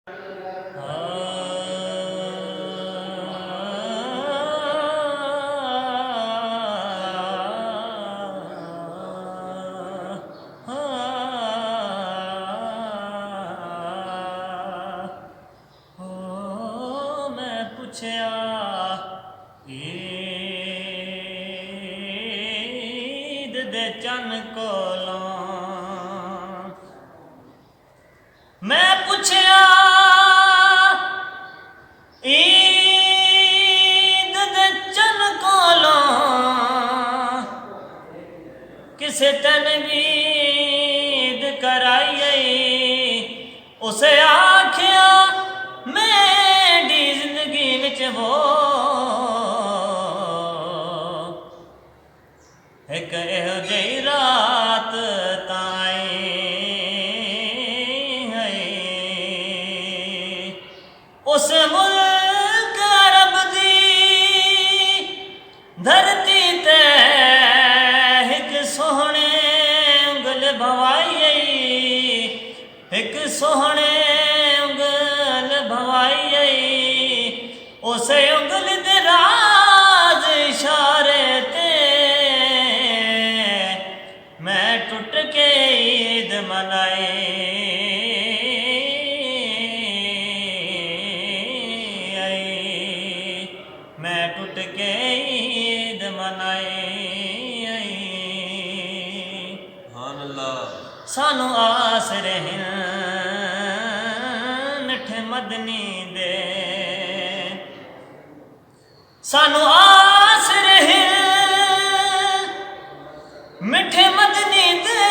मैं पुछया ईद दे चन कोलों, मैं पुछया ईद दे चन कोलों, किसे तन ईद कराई उसे आख्या मेरी जिंदगी विच वो एक एहो जही रात ताई है उस मुल्क अरब दी धरती ते एक सोहने उंगल भवाई एक सोहने उंगल भवाई उसे उंगल दे राज इशारे ते मैं टुट के ईद मनाई मैं टुट के ईद मनाई सानू आस रहे मिठे मदनी दे सानू आस रहे मिठे मदनी दे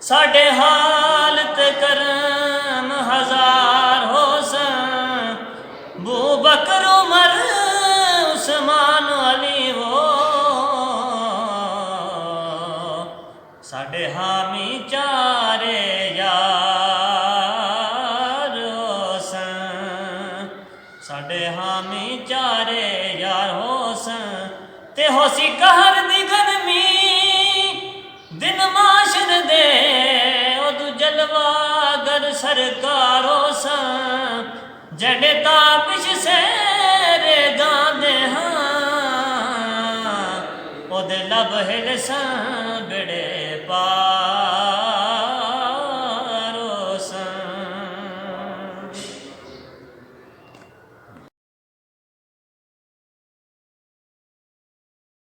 साडे हालत करम हजार हो सन बू बकर उमर उस्मान अली वो साडे हामी चारे यार हो सन साडे हामी चारे यार हो सन ते होसी कहर दी गर्मी दिन माशर दे उदू जलवा गर सरकार हो सन जड़े तापिश से रे गांदे हाँ ओदे लब हिल सन बिड़े